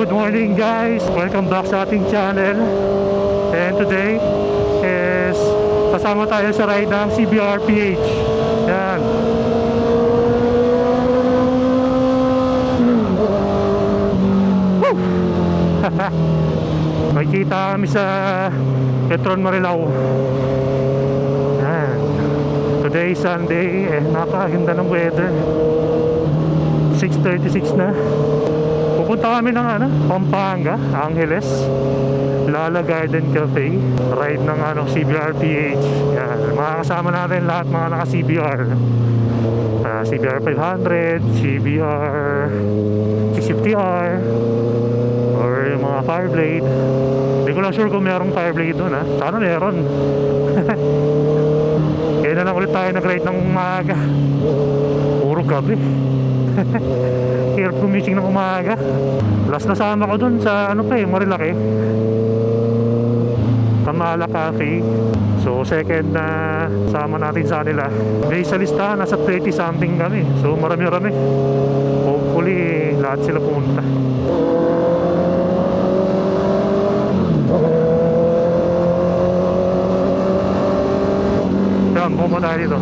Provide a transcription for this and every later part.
Good morning guys! Welcome back sa ating channel. And today is kasama tayo sa ride ng CBRPH. Yan. Woo! Makikita kami sa Petron Marilao. Yan. Today Sunday, napakaganda ng weather. 6:36 na. Pupunta kami ng Pampanga, Angeles, Lala Garden Cafe. Ride ng CBRPH. Yan. Makakasama natin lahat mga naka-CBR. CBR 500, CBR 650R, or yung mga Fireblade. Hindi ko lang sure kung merong Fireblade doon Sana meron. Kaya na lang ulit tayo nag-ride ng umaga. Puro gabi. Hirap gumising ng umaga. Last nasama ko dun sa Marilaki, Tamala Cafe. So second na sama natin sa kanila. May sa listahan, nasa 30 something kami. So marami-rami. Hopefully lahat sila pumunta. Yan, pumunta tayo dito.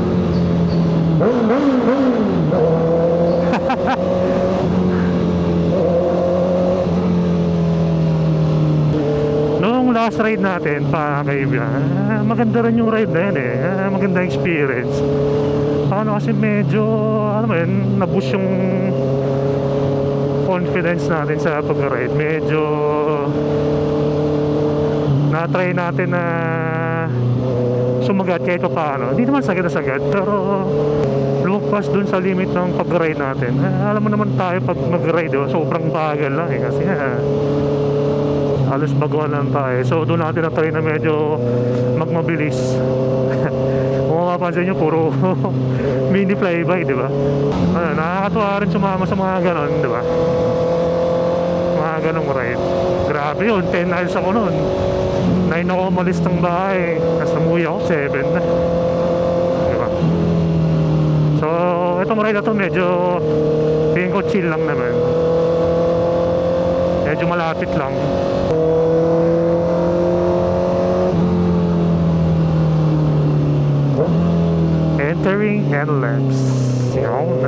Noong last ride natin pa kaibigan, maganda rin yung ride na yun maganda experience. Kasi medyo na-boost yung confidence natin sa pag-ride. Medyo na-try natin na sumagat kahit pa paano. Hindi naman sagad na sagad, pero lumagpas dun sa limit ng pag-ride natin. Alam mo naman tayo pag mag-ride, sobrang bagal lang kasi halos baguhan lang tayo. So doon natin na-try na medyo magmabilis. Kung mapapansin nyo, puro mini flyby, di ba? Nakakatuwa rin sumama sa mga ganon, di ba? Mga ganong ride. Grabe yun, 10 miles ako noon. 9 ako umalis ng bahay. Tapos umuwi ako, 7 na. Diba? So, itong ride na to medyo tingin ko chill lang naman. Medyo malapit lang. Entering NLEX. Yun.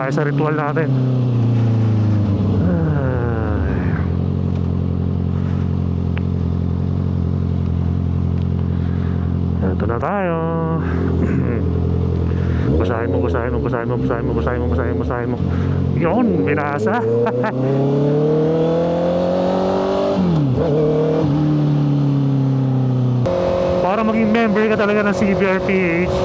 Sa ritual natin. Ito na tayo. Basahin mo. Yun, binasa. Para maging member ka talaga ng CBRPH,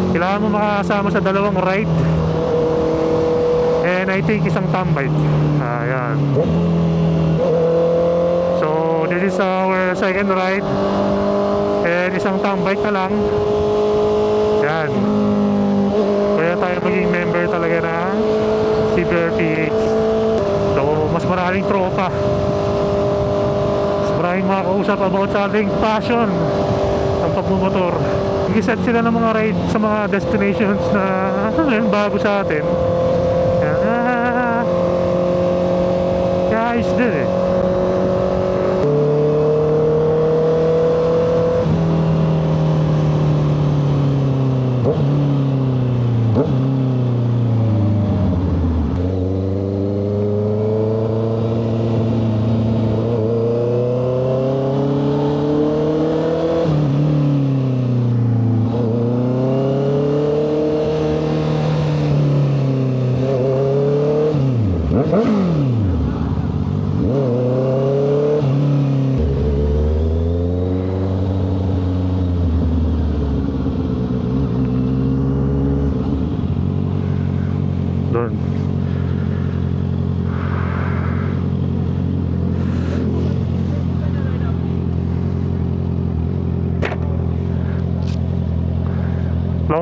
kailangan mo makasama sa dalawang ride, and I think isang tambay. Ayan. So this is our second ride, and isang tambay ka lang. Yan. Kaya tayo maging member talaga na CBRPH. So mas maraming tropa, mas maraming makakausap about sa ating passion ng pagmumotor. Nag-set sila ng mga ride sa mga destinations na bago sa atin. Kaya ayos din doon.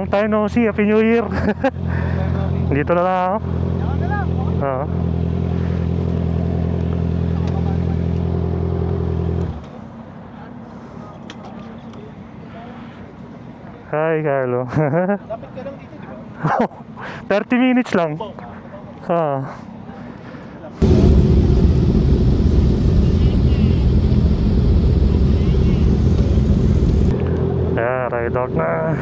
Long time no see. Happy New Year. Dito na lang ako. Oo. Hi, Carlo. Dapat ka lang dito, di ba? 30 minutes lang. Ride out na.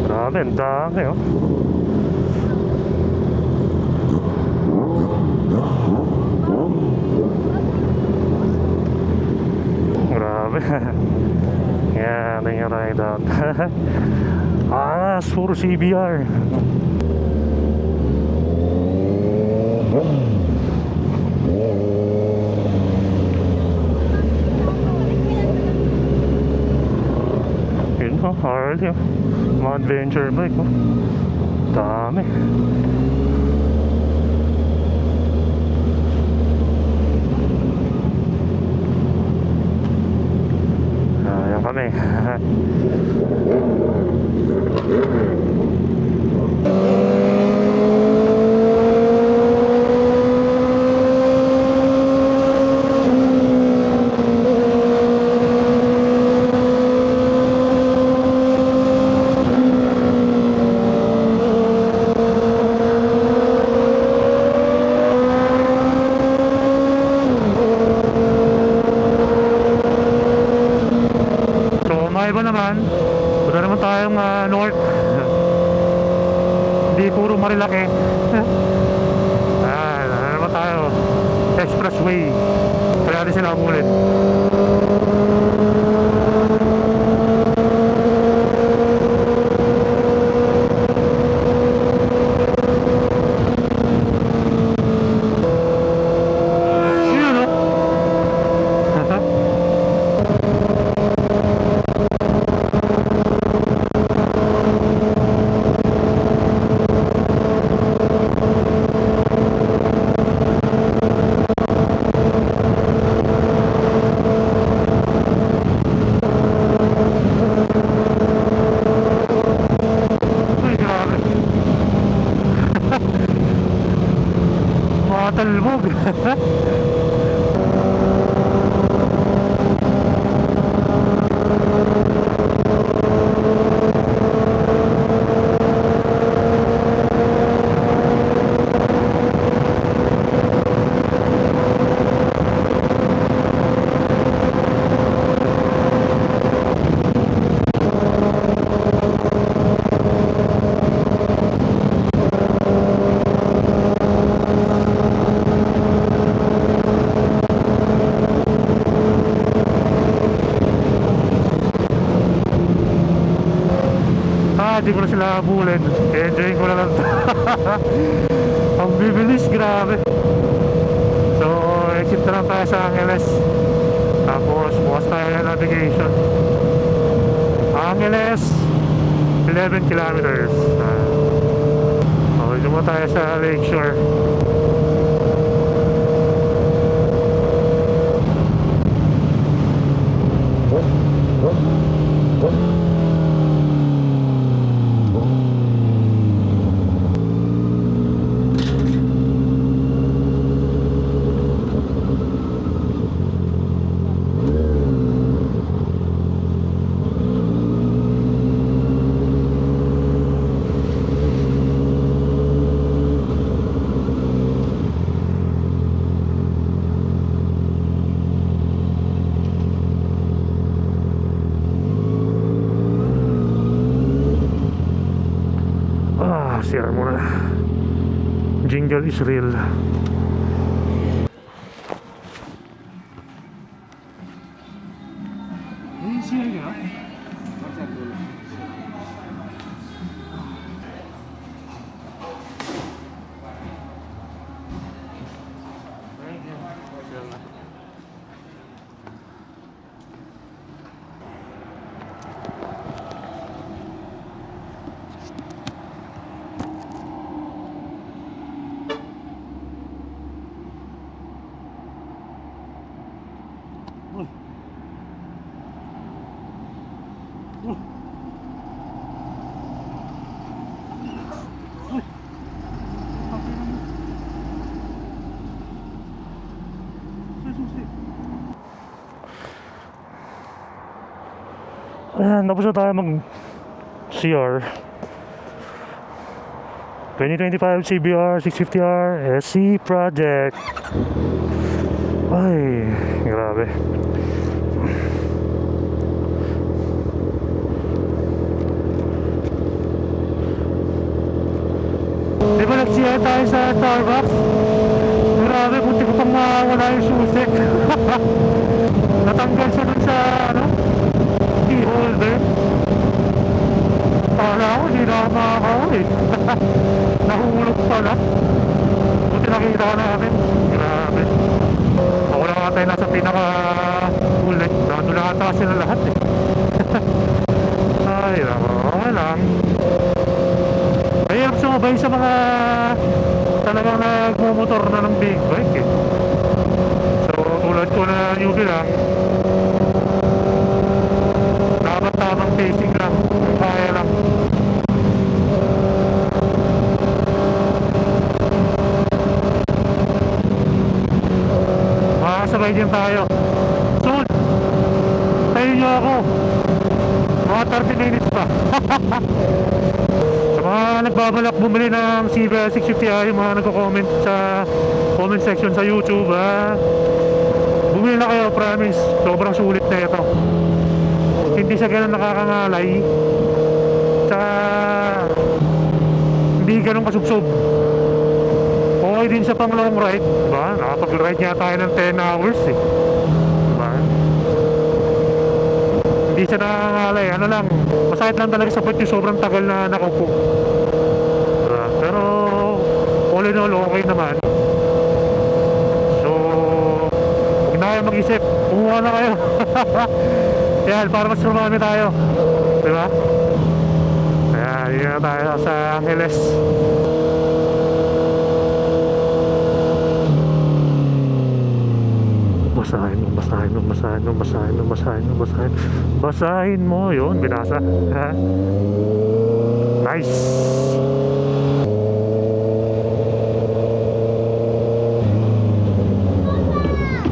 Grabe, ang dami oh. Grabe. Yan yung ride out. Puro CBR. Yun oh, Harley oh. Mga adventure bike oh. Dami. Ayan kami. Iba naman, punta naman tayong north. Hindi puro Marilaki. Ano naman tayo, expressway. Kaya natin sila ulit. Talbog. Hindi ko na sila habulin. Enjoy ko na lang. Ang bibilis, grabe. So, exit na lang tayo sa Angeles. Tapos, bukas tayo na navigation. Angeles, 11 kilometers. Okay, dumo tayo sa Lakeshore. Sira muna. Jingle is real. Ayan, tapos na tayo mag CR 2025 CBR 650R SC Project. Ay, grabe. Di ba nag-CR tayo sa Starbucks? Grabe, buti ko pang mawala yung susi. Natanggal siya dun sa, ano, key holder. Kala ko, hindi na ako makakauwi. Nahulog pala. Buti nakita ko namin. Grabe. Ako lang ata yung nasa pinaka-ulit. Nandun ata sila lahat eh. Ay, nako. Okay lang. Mahirap sumabay sa mga talagang nagmumotor na ng big bike eh. So, tulad ko na newbie lang, dapat tamang pacing lang. Kaya lang. Makakasabay din tayo. Soon! Tayo nyo ako. Mga 30 minutes pa. Sa mga nagbabalak bumili ng CBR 650i, yung mga nagko-comment sa comment section sa YouTube, bumili na kayo, promise. Sobrang sulit na ito. Hindi siya ganun nakakangalay. Tsaka hindi ganun kasubsob. Okay din siya pang long ride, diba? Nakapag-ride niya tayo ng 10 hours eh. Diba? Hindi siya nakakangalay. Ano lang, masakit lang talaga sa puwet yung sobrang tagal na nakaupo. Diba? Pero all in all, okay naman. So, huwag na kayo mag-isip. Kumuha na kayo. Yan, para mas marami tayo. Diba? Ayan, yun na tayo sa Angeles. Basahin mo, basahin mo, basahin mo, basahin mo, basahin mo, basahin. Basahin mo, yun, binasa. Ha? Nice!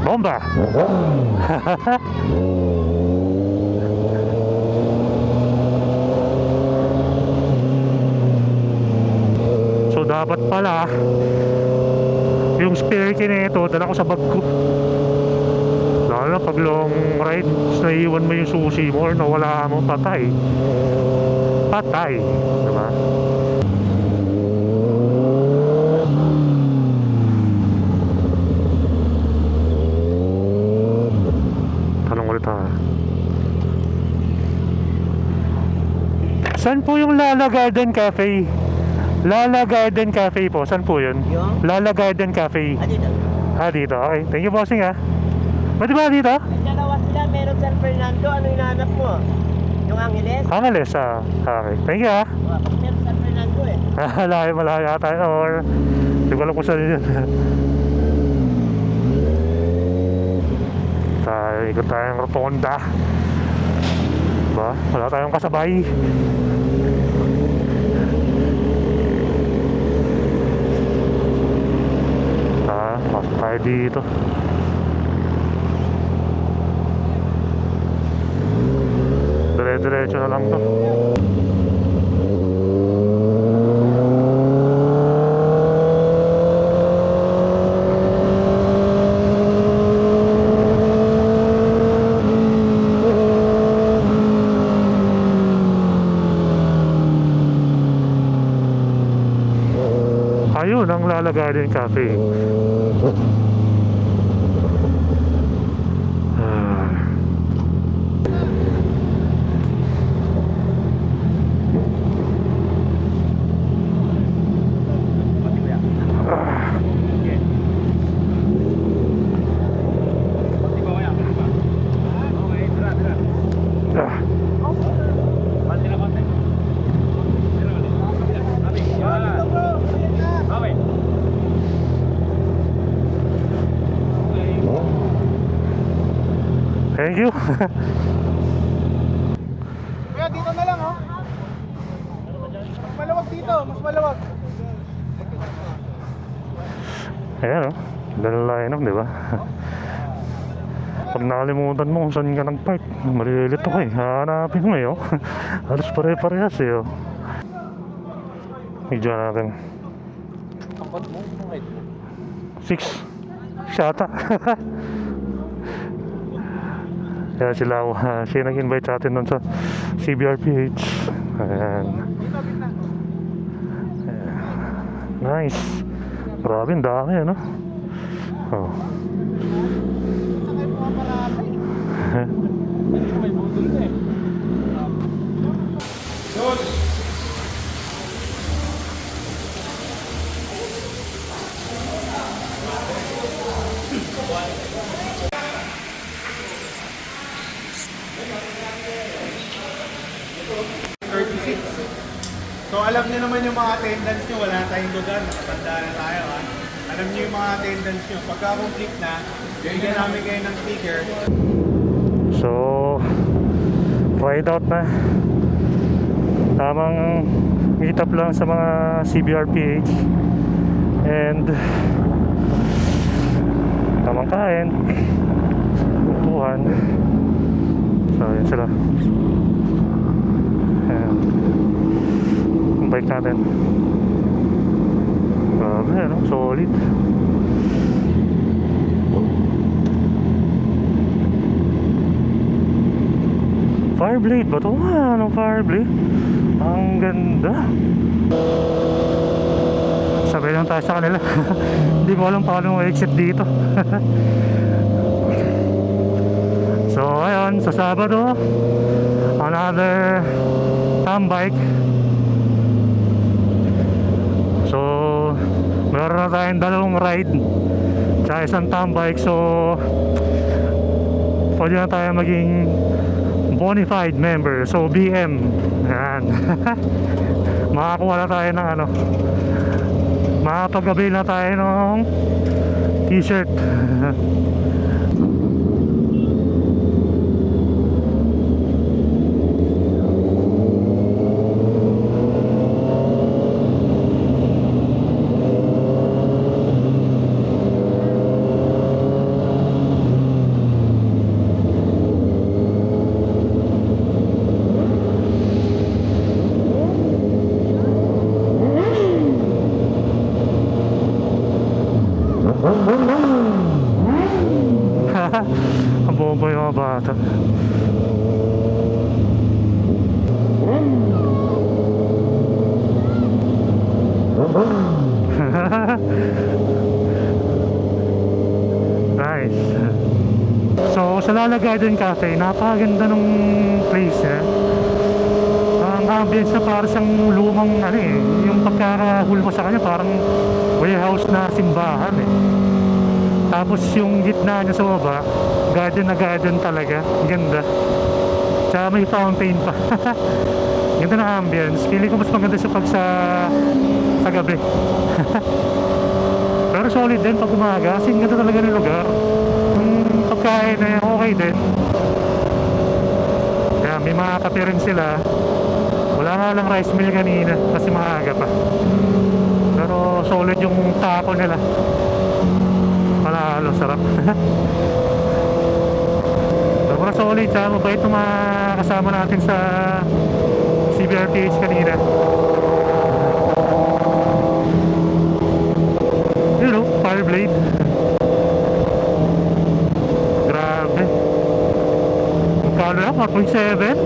Bomba! So dapat pala yung spare key na ito dala ko sa bag ko. Lalo na pag long ride, naiiwan mo yung susi mo or nawala mo, patay. Patay, diba? Tanong ulit ha. Saan po yung Lala Garden Cafe? Lala Garden Cafe po, saan po yun? Yung? Lala Garden Cafe. Dito. Dito. Okay, thank you bossing ha. Pwede ba dito? May dalawa sila, meron San Fernando. Ano hinahanap mo? Yung Angeles? Angeles okay, thank you ha. Meron San Fernando eh. Malayo tayo or hindi ko alam kung saan yun. Tayo, ikot tayong rotonda. Diba? Wala tayong kasabay. Pasok tayo dito. Dire-diretso na lang to. Ayun ang Lala Garden Cafe. Thank you. Kaya dito na lang oh. Mas malawag dito, mas malawag. Ayan o. Ganun line up, di ba? Pag nakalimutan mo kung saan ka nag-park, malililit ako eh. Hahanapin mo eh, oh. Halos pare-parehas eh, oh. Medyo natin. Ang bad mo, ang height mo. 6 yata. Kaya sila, siya nag-invite sa atin nun sa CBRPH. Ayan. Dito, gitna. Nice. Grabe, ang dami, ano? Oh. Saan kayo pumaparapay? May budol na eh. Yun! So alam niyo naman yung mga attendance nyo, wala tayong lugar, nakatanda na tayo ha. Alam niyo yung mga attendance nyo, pagka complete na, bigyan namin kayo ng speaker. So, ride out na. Tamang meet up lang sa mga CBRPH. And tamang kain. Upuhan. So, yun sila. Ayan. Ang bike natin. Grabe, ano? Solid. Fireblade ba ito? Anong Fireblade? Ang ganda. Sabay lang tayo sa kanila. Hindi ko alam paano exit dito. So ayun, sa Sabado, another bike. So meron na tayong dalawang ride tsaka isang bike. So pwede na tayo maging Bonified member. So BM. Yan. Makakuha na tayo ng ano, makapag-avail na tayo ng t-shirt. Ang bobo yung mga bata. Nice. So sa Lala Garden Cafe, napakaganda nung place eh. Ang ambience na parang siyang lumang ano eh. Yung pagkakahul mo sa kanya parang warehouse na simbahan eh. Tapos yung gitna niya sa baba, garden na garden talaga. Ganda. Tsaka may fountain pa. Ganda na ambience. Feeling ko mas maganda siya pag sa gabi. Pero solid din pag umaga. Kasi ganda talaga ng lugar. Yung pagkain na okay din. Kaya may mga kape rin sila. Wala nga lang rice meal kanina kasi maaga pa. Pero solid yung taco nila. Panalo, sarap. Sobrang solid, ha? Mabait yung mga kasama natin sa CBRPH kanina. You know, Fireblade. Grabe. Magkano na? 1.7?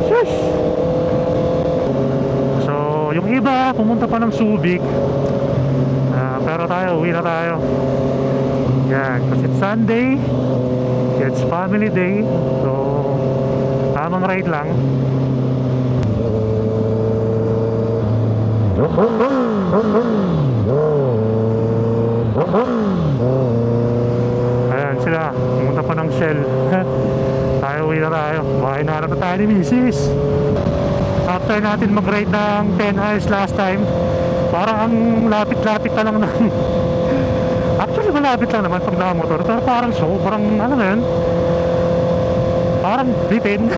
Shush! So, yung iba, pumunta pa ng Subic. Pero tayo, uwi na tayo. Yan, kasi it's Sunday, it's family day. So, tamang ride lang. Ayan sila, pumunta pa ng Shell. Tayo, uwi na tayo. Bahay na harap na tayo ni Mrs. After natin mag-ride ng 10 hours last time, parang ang lapit-lapit na lang ng actually malapit lang naman pag nakamotor, pero parang sobrang ano na yun, parang bitin.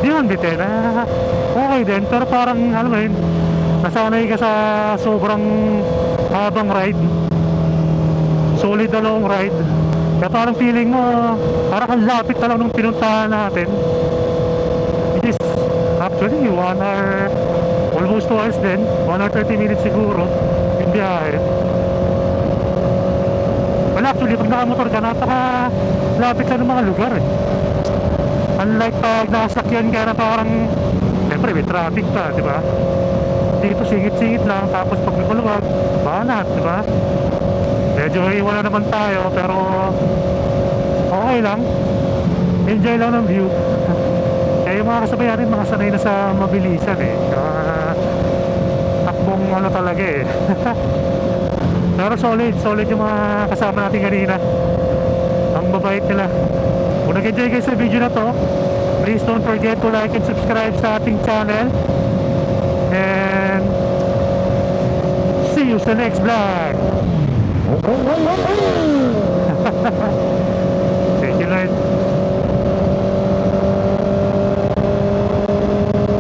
Di man bitin, okay din, pero parang ano na yun, nasanay ka sa sobrang habang ride, solid na long ride. Kaya parang feeling mo, parang ang lapit na lang nung pinuntahan natin. It is actually 1 hour, almost 2 hours din. 1 hour 30 minutes siguro yung biyahe. Wala, actually pag nakamotor ka, napaka-lapit lang ng mga lugar eh. Unlike pag nakasakyan ka na parang, siyempre may traffic pa, di ba? Dito singit-singit lang, tapos pag may maluwag, banat, di ba? Medyo wala naman tayo, pero okay lang. Enjoy lang ng view. Kaya yung mga kasabay natin, mga sanay na sa mabilisan eh. Takbong ano talaga eh. Pero solid yung mga kasama natin kanina. Ang babait nila. Kung nag-enjoy kayo sa video na to, please don't forget to like and subscribe sa ating channel. And see you sa next vlog.